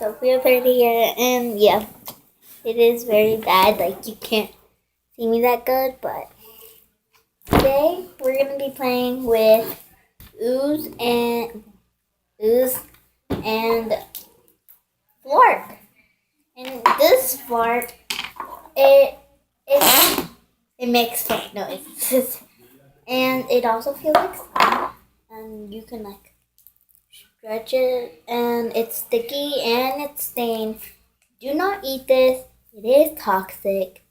Sophia 30 here, and yeah, it is very bad. Like, you can't see me that good, but today we're gonna be playing with Ooze Ooze and Flark. And this Flark, it it makes funny noises, and it also feels like slime, and you can like stretch it, and it's sticky and it's stained. Do not eat this. It is toxic.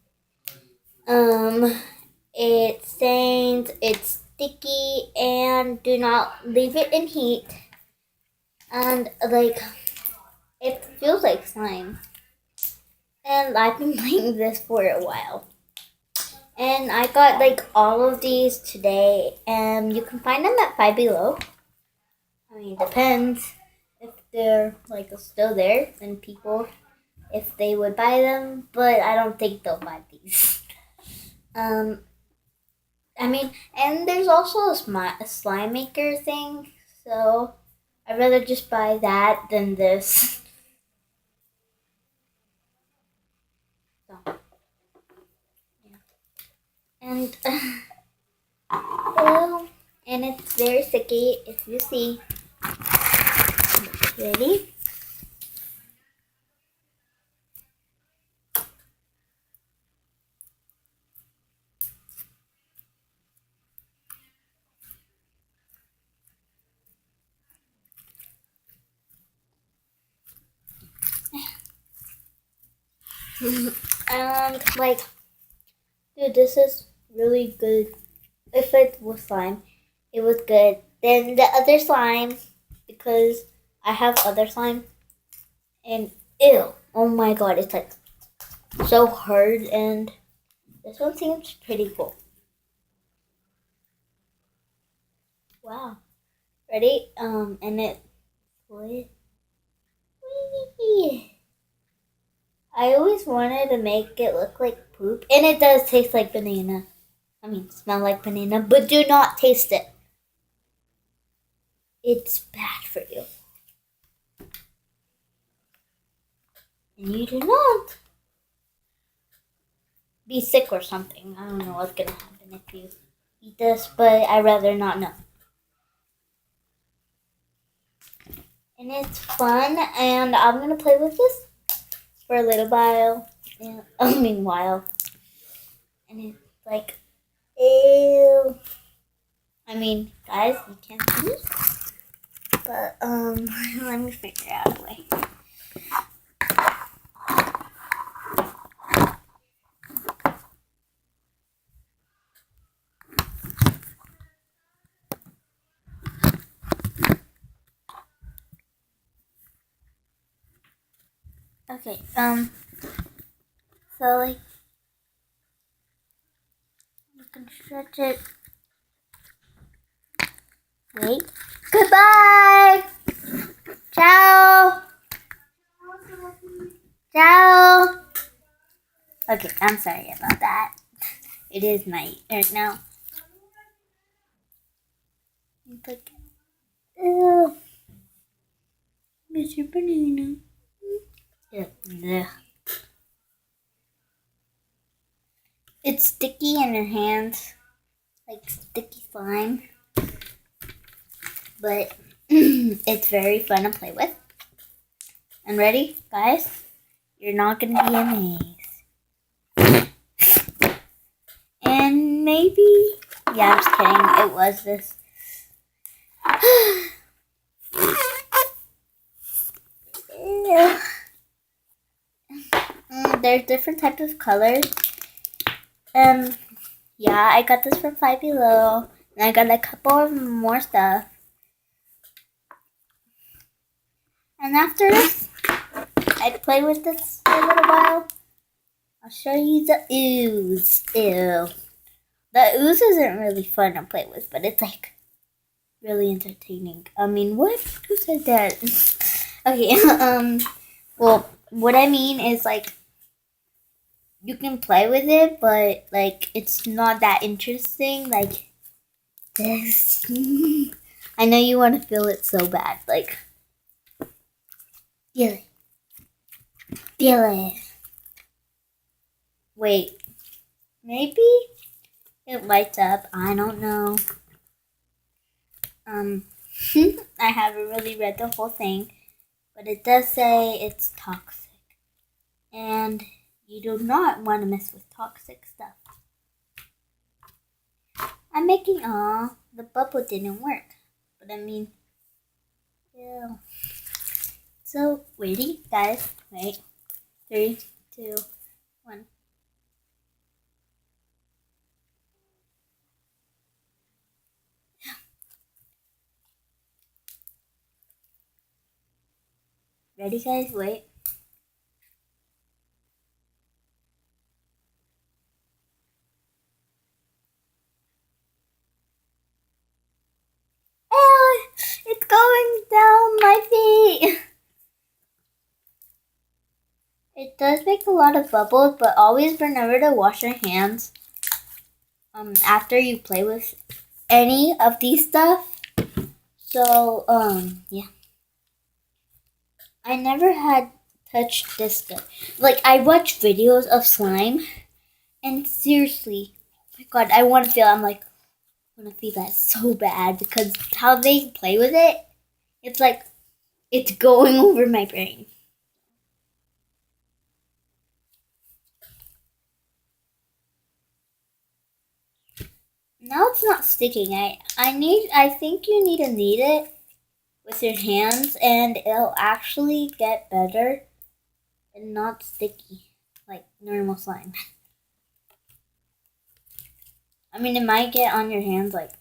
Um, it stains, it's sticky, and do not leave it in heat. And like, it feels like slime. And I've been playing this for a while. And I got like all of these today, and you can find them at Five Below. I mean, depends if they're like still there, then people, if they would buy them, but I don't think they'll buy these. I mean, and there's also a slime maker thing, so I'd rather just buy that than this. So, yeah. And, well, and it's very sticky, if you see. Ready? And, like, dude, this is really good. If it was slime, it was good. Then the other slime, because I have other slime, and ew, oh my god, it's like so hard, and this one seems pretty cool. Wow. Ready? And it. Whee! I always wanted to make it look like poop, and it does taste like banana. I mean, smell like banana, but do not taste it. It's bad for you. And you do not be sick or something. I don't know what's gonna happen if you eat this, but I'd rather not know. And it's fun, and I'm gonna play with this for a little while. While. And it's like, ew. I mean, guys, you can't see me. But, let me figure out a way. Okay, so, like, you can stretch it. Wait. Goodbye! Ciao! Ciao! Okay, I'm sorry about that. It is night right now. It's like, ew. Mr. Banana. Yeah. It's sticky in your hands, like sticky slime, but it's very fun to play with. And ready, guys? You're not gonna be amazed. And maybe, yeah, I'm just kidding. It was this. There's different types of colors. Yeah, I got this from Five Below, and I got a couple of more stuff. And after this, I play with this for a little while. I'll show you the ooze. Ew. The ooze isn't really fun to play with, but it's like really entertaining. I mean, what? Who said that? Okay, well, what I mean is like, you can play with it, but like, it's not that interesting. Like, this. I know you want to feel it so bad. Like, yeah. feel it. Wait, maybe it lights up. I don't know. I haven't really read the whole thing, but it does say it's toxic. And you do not want to mess with toxic stuff. I'm making, the bubble didn't work. But I mean, yeah. So, ready, guys? Wait. 3, 2, 1. Ready, guys? Wait. Oh, it's going down my feet. It does make a lot of bubbles, but always remember to wash your hands after you play with any of these stuff. So, yeah. I never had touched this stuff. Like, I watch videos of slime, and seriously, oh my god, I want to feel, I'm like, I want to feel that so bad because how they play with it, it's like, it's going over my brain. Now it's not sticking. I think you need to knead it with your hands and it'll actually get better and not sticky like normal slime. I mean, it might get on your hands like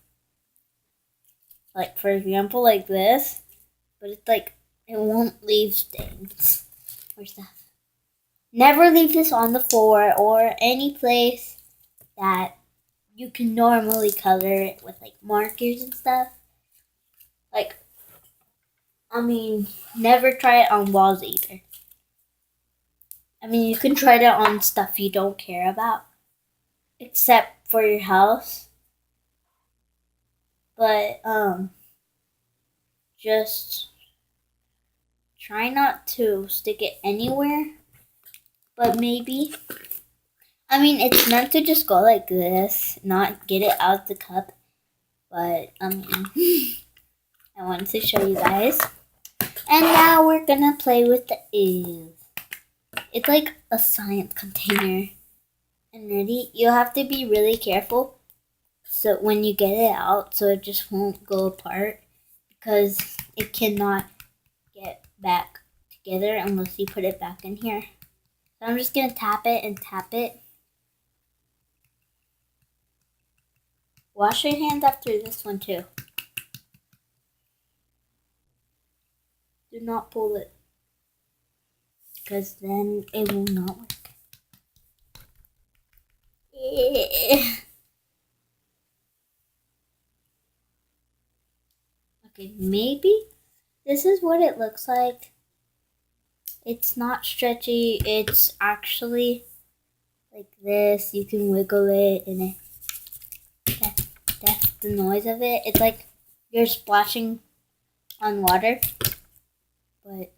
for example like this, but it's like it won't leave stains or stuff. Never leave this on the floor or any place that you can normally color it with like markers and stuff. Like, I mean, never try it on walls either. I mean, you can try it on stuff you don't care about, except for your house. But just try not to stick it anywhere. But maybe, I mean, it's meant to just go like this, not get it out the cup. But I mean, I wanted to show you guys. And now we're gonna play with the Ooze. It's like a science container. And ready? You have to be really careful so when you get it out so it just won't go apart because it cannot get back together unless you put it back in here. So I'm just gonna tap it and tap it. Wash your hands after this one too. Do not pull it because then it will not work. Okay, maybe this is what it looks like. It's not stretchy, it's actually like this. You can wiggle it and that's the noise of it. It's like you're splashing on water, but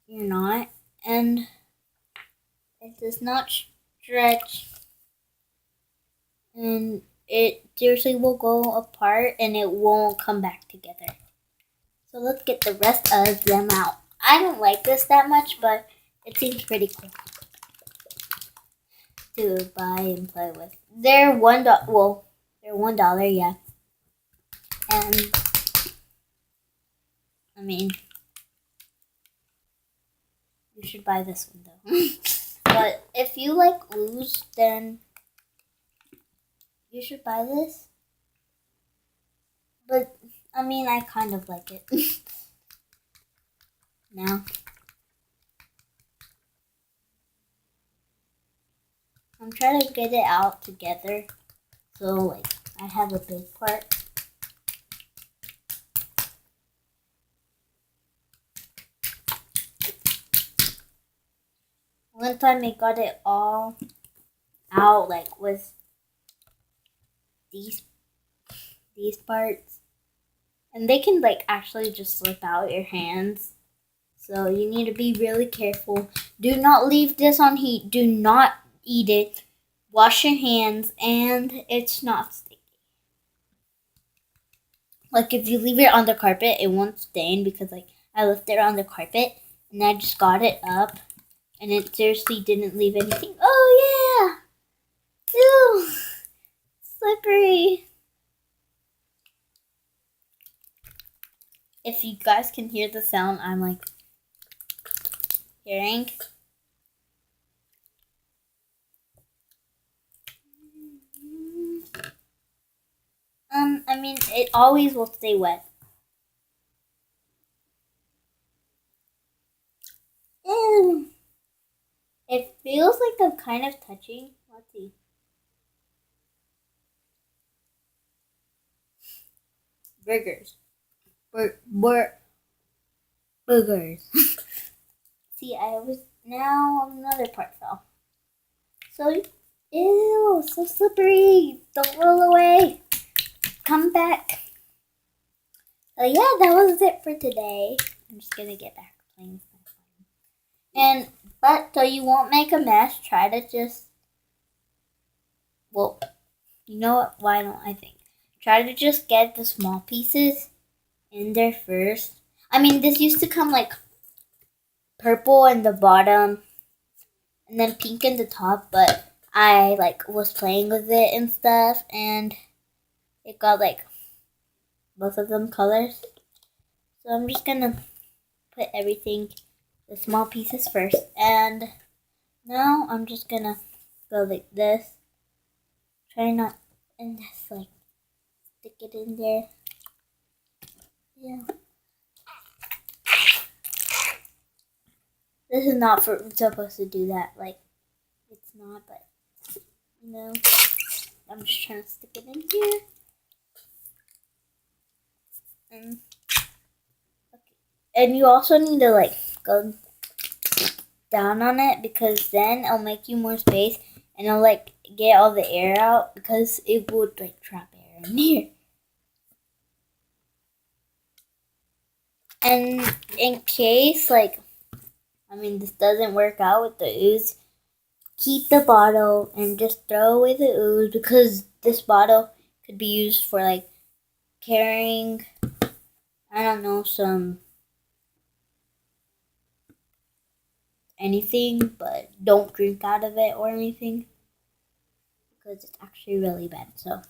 you're not. And it does not stretch and it seriously will go apart and it won't come back together. So let's get the rest of them out. I don't like this that much, but it seems pretty cool to buy and play with. They're $1. Well, they're $1, yeah. And I mean, you should buy this one though. But if you like Ooze, then you should buy this. But I mean, I kind of like it now. I'm trying to get it out together. So like, I have a big part. One time I got it all out, like with these parts, and they can like actually just slip out your hands. So you need to be really careful. Do not leave this on heat. Do not eat it. Wash your hands, and it's not sticky. Like if you leave it on the carpet, it won't stain because like I left it on the carpet and I just got it up and it seriously didn't leave anything. Oh yeah! Ew! Slippery. If you guys can hear the sound I'm like hearing. I mean it always will stay wet. Ew. It feels like I'm kind of touching. Let's see. Burgers. Burgers. See, I was now another part fell. So, ew, so slippery. Don't roll away. Come back. So yeah, that was it for today. I'm just gonna get back to playing with my phone. But so you won't make a mess, try to just, well, you know what? Why don't I think? Try to just get the small pieces in there first. I mean, this used to come like purple in the bottom and then pink in the top, but I like was playing with it and stuff, and it got like both of them colors. So I'm just gonna put everything, the small pieces first, and now I'm just gonna go like this. Try not and just like stick it in there. Yeah. This is not supposed to do that. Like it's not, but you know, I'm just trying to stick it in here. And okay. And you also need to like go down on it because then it'll make you more space and it'll like get all the air out because it would like trap air in here. And in case like I mean this doesn't work out with the ooze, keep the bottle and just throw away the ooze because this bottle could be used for like carrying, I don't know, some anything, but don't drink out of it or anything because it's actually really bad. So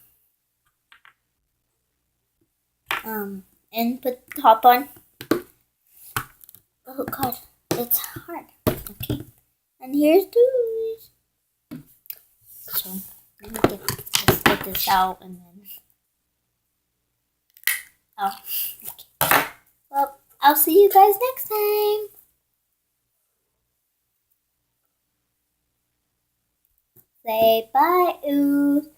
and put the top on. Oh god, it's hard. Okay, and here's the ooze. So let me get this out and then. Oh, okay. Well, I'll see you guys next time. Say bye, ooze.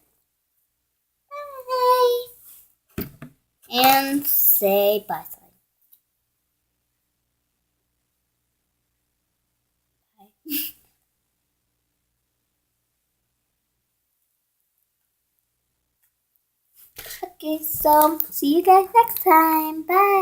Bye. And say bye, Slide. Bye. Okay, so see you guys next time. Bye.